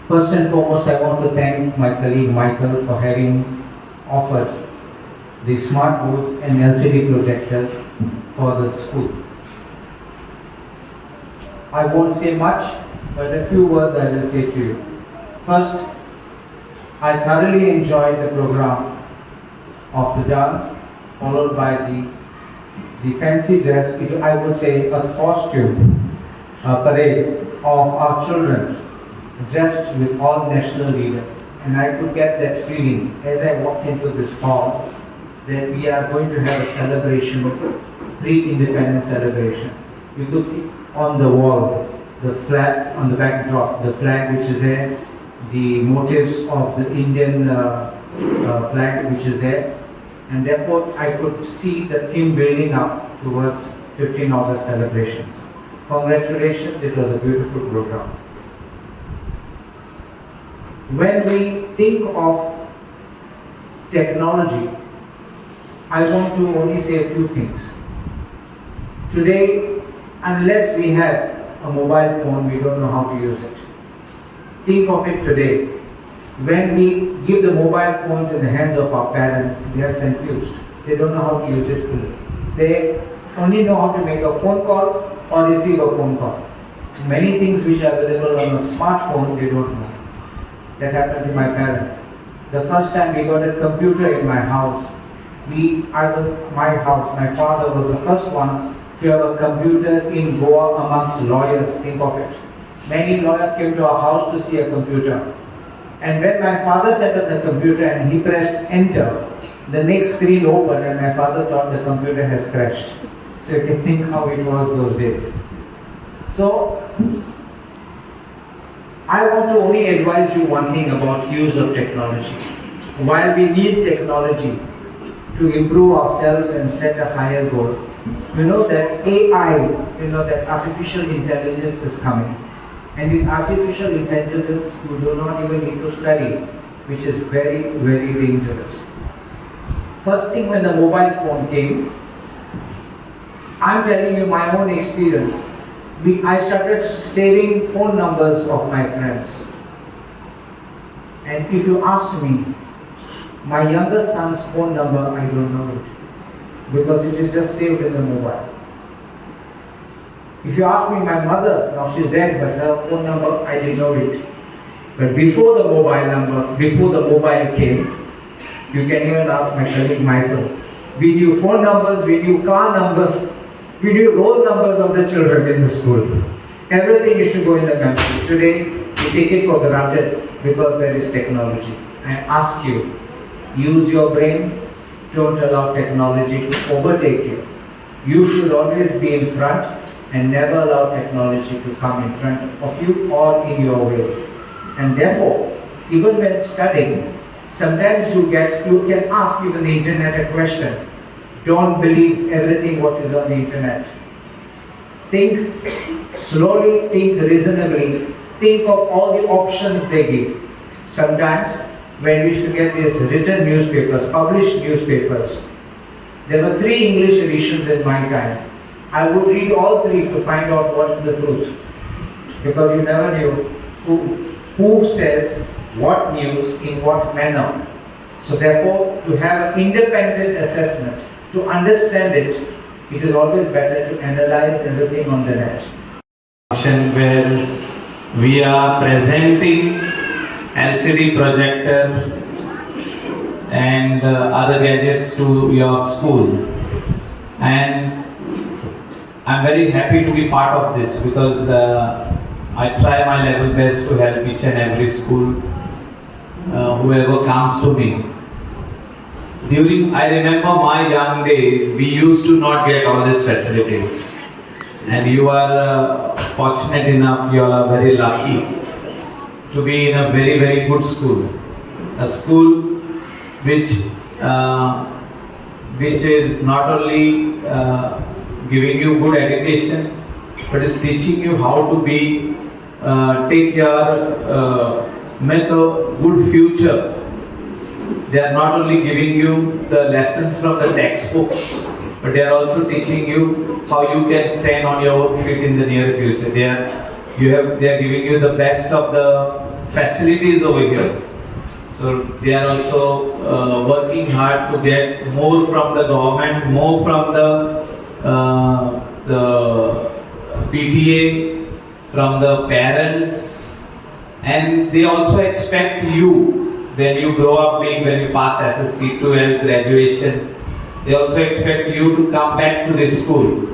First and foremost, I want to thank my colleague Michael for having offered the smart boards and LCD projector for the school. I won't say much, but a few words I will say to you. First, I thoroughly enjoyed the program of the dance, followed by the fancy dress, I would say a costume, a parade of our children dressed with all national leaders. And I could get that feeling as I walked into this hall that we are going to have a celebration, pre-independence celebration. You could see on the wall the flag, on the backdrop, the flag which is there, the motifs of the Indian flag which is there, and therefore I could see the theme building up towards 15 August celebrations. Congratulations, it was a beautiful program. When we think of technology, I want to only say a few things. Today, unless we have a mobile phone, we don't know how to use it. Think of it today. When we give the mobile phones in the hands of our parents, they are confused. They don't know how to use it fully. They only know how to make a phone call or receive a phone call. Many things which are available on a smartphone, they don't know. That happened to my parents. The first time we got a computer in my house, my father was the first one to have a computer in Goa amongst lawyers. Think of it. Many lawyers came to our house to see a computer. And when my father set up the computer and he pressed enter, the next screen opened and my father thought the computer has crashed. So you can think how it was those days. So, I want to only advise you one thing about use of technology. While we need technology to improve ourselves and set a higher goal, you know that AI, that artificial intelligence is coming. And with artificial intelligence, you do not even need to study, which is very, very dangerous. First thing when the mobile phone came, I'm telling you my own experience. I started saving phone numbers of my friends. And if you ask me, my youngest son's phone number, I don't know it. Because it is just saved in the mobile. If you ask me, my mother, now she's dead, but her phone number, I didn't know it. But before the mobile came, you can even ask my colleague Michael. We knew phone numbers, we knew car numbers, we knew roll numbers of the children in the school. Everything used to go in the country. Today, we take it for granted because there is technology. I ask you, use your brain, don't allow technology to overtake you. You should always be in front and never allow technology to come in front of you or in your way. And therefore, even when studying, sometimes you can ask even the internet a question. Don't believe everything what is on the internet. Think slowly, think reasonably, think of all the options they give. Sometimes, when we should get these written newspapers, published newspapers, there were 3 English editions in my time. I would read all 3 to find out what is the truth. Because you never knew who says what news in what manner. So therefore, to have an independent assessment, to understand it, it is always better to analyze everything on the net. Where we are presenting LCD projector and other gadgets to your school, and I'm very happy to be part of this because I try my level best to help each and every school, whoever comes to me. I remember my young days, we used to not get all these facilities, and you are fortunate enough, you are very lucky to be in a very, very good school. A school which is not only giving you good education, but is teaching you how to be, make a good future. They are not only giving you the lessons from the textbooks, but they are also teaching you how you can stand on your own feet in the near future. They are giving you the best of the facilities over here. So they are also working hard to get more from the government, more from the PTA, from the parents, and they also expect you when you grow up big, when you pass SSC, 12, graduation. They also expect you to come back to this school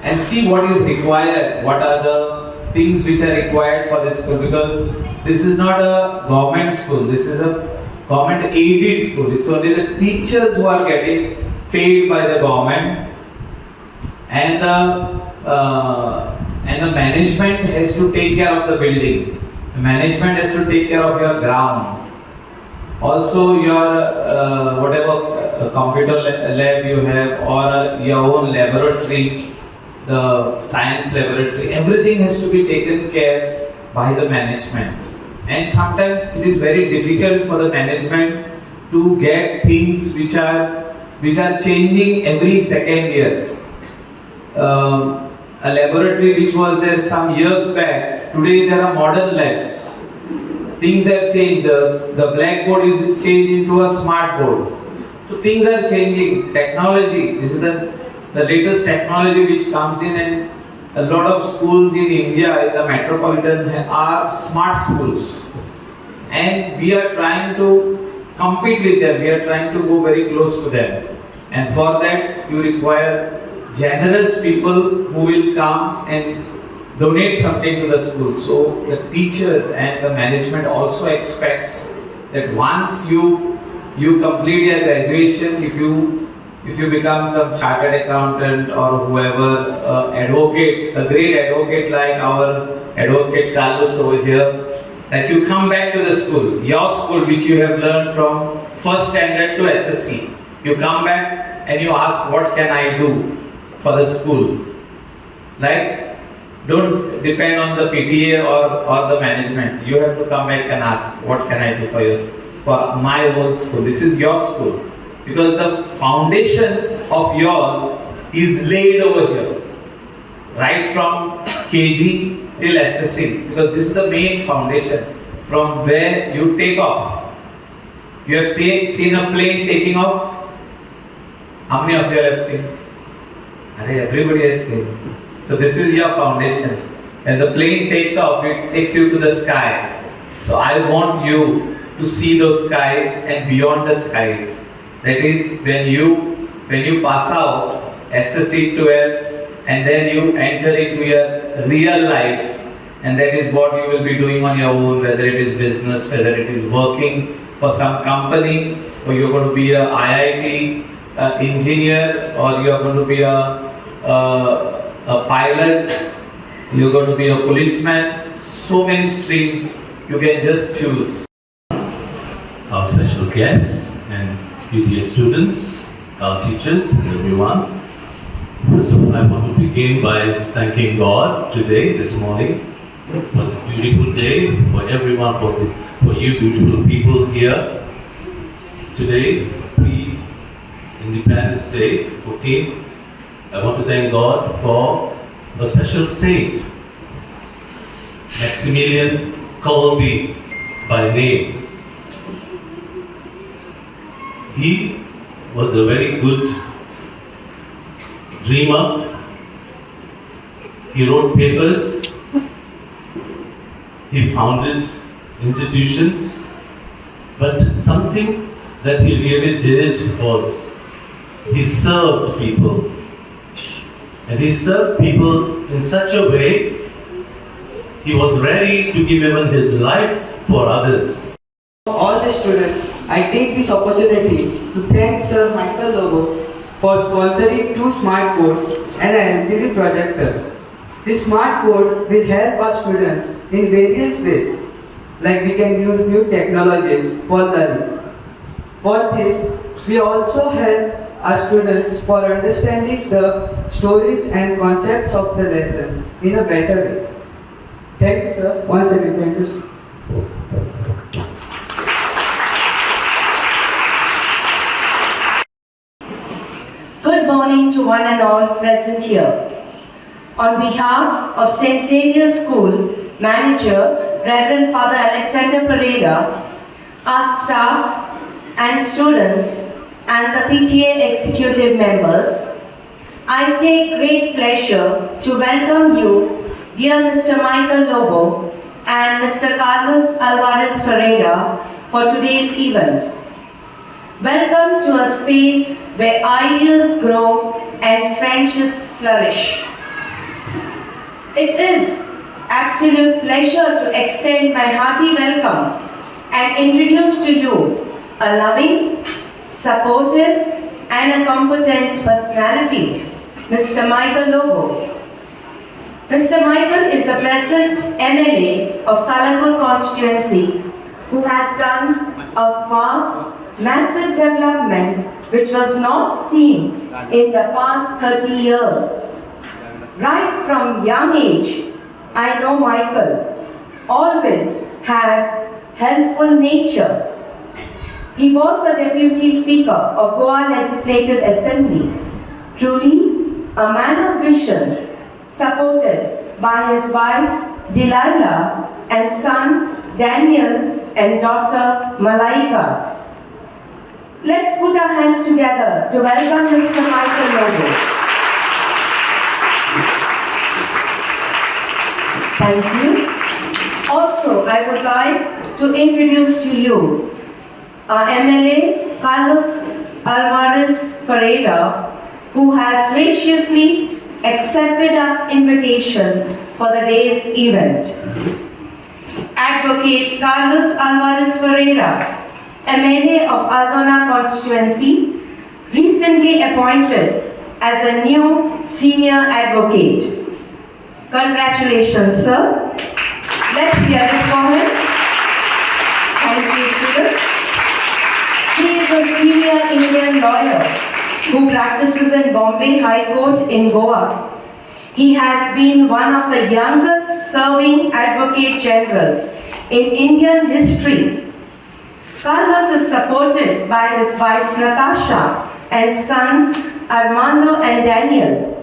and see what is required, what are the things which are required for this school, because this is not a government school, this is a government aided school. It's only the teachers who are getting paid by the government, and the management has to take care of the building. The management has to take care of your ground. Also your whatever computer lab you have, or your own laboratory, the science laboratory, everything has to be taken care by the management. And sometimes it is very difficult for the management to get things which are changing every second year. A laboratory which was there some years back, today there are modern labs. Things have changed. The blackboard is changed into a smart board. So things are changing. Technology, this is the latest technology which comes in, and a lot of schools in India, in the metropolitan, are smart schools. And we are trying to compete with them. We are trying to go very close to them. And for that, you require generous people who will come and donate something to the school. So the teachers and the management also expects that once you complete your graduation, if you become some chartered accountant or whoever, advocate, a great advocate like our advocate Carlos over here, that you come back to the school, your school which you have learned from first standard to SSC. You come back and you ask, what can I do for the school? Like, don't depend on the PTA or the management. You have to come back and ask, what can I do for my whole school? This is your school. Because the foundation of yours is laid over here. Right from KG till SSC. Because this is the main foundation from where you take off. You have seen a plane taking off? How many of you have seen? Everybody has seen. So this is your foundation. When the plane takes off, it takes you to the sky. So I want you to see those skies and beyond the skies. That is when you pass out SSC 12, and then you enter into your real life, and that is what you will be doing on your own, whether it is business, whether it is working for some company, or you're going to be a IIT engineer, or you're going to be a pilot, you're going to be a policeman. So many streams you can just choose. Our special guests and PTA students, our teachers, and everyone. First of all, I want to begin by thanking God today, this morning. It was a beautiful day for everyone, for you beautiful people here. Today, Independence Day 14th, I want to thank God for a special saint, Maximilian Kolbe by name. He was a very good dreamer. He wrote papers. He founded institutions. But something that he really did was he served people. And he served people in such a way, he was ready to give even his life for others. All the students, I take this opportunity to thank Sir Michael Lobo for sponsoring 2 smart boards and an LCD projector. This smart board will help our students in various ways, like we can use new technologies for learning. For this, we also help our students for understanding the stories and concepts of the lessons in a better way. Thank you, sir. Once again, thank you. Good morning to one and all present here. On behalf of St. Xavier School, Manager Reverend Father Alexander Pereira, our staff and students, and the PTA executive members, I take great pleasure to welcome you, dear Mr. Michael Lobo and Mr. Carlos Alvarez Ferreira, for today's event. Welcome to a space where ideas grow and friendships flourish. It is absolute pleasure to extend my hearty welcome and introduce to you a loving, supportive, and a competent personality, Mr. Michael Lobo. Mr. Michael is the present MLA of Kalangur constituency who has done a vast, massive development which was not seen in the past 30 years. Right from young age, I know Michael always had helpful nature. He was a Deputy Speaker of Goa Legislative Assembly, truly a man of vision, supported by his wife Delilah and son Daniel and daughter Malaika. Let's put our hands together to welcome Mr. Michael Lobo. Thank you. Also, I would like to introduce to you our MLA Carlos Alvarez Ferreira, who has graciously accepted our invitation for the day's event. Advocate Carlos Alvarez Ferreira, MLA of Aldona constituency, recently appointed as a new senior advocate. Congratulations, sir. Let's hear it for him. Thank you, sir. He is a senior Indian lawyer who practices in Bombay High Court in Goa. He has been one of the youngest serving advocate generals in Indian history. Carlos is supported by his wife Natasha and sons Armando and Daniel.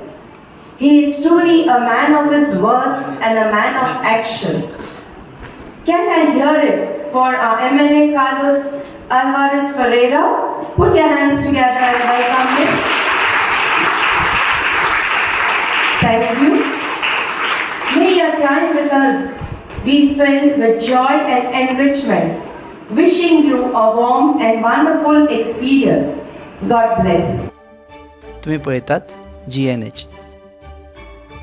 He is truly a man of his words and a man of action. Can I hear it for our MLA Carlos Alvarez Ferreira? Put your hands together and welcome him. Thank you. May your time with us be filled with joy and enrichment. Wishing you a warm and wonderful experience. God bless. तुम्ही पळयतात GNH.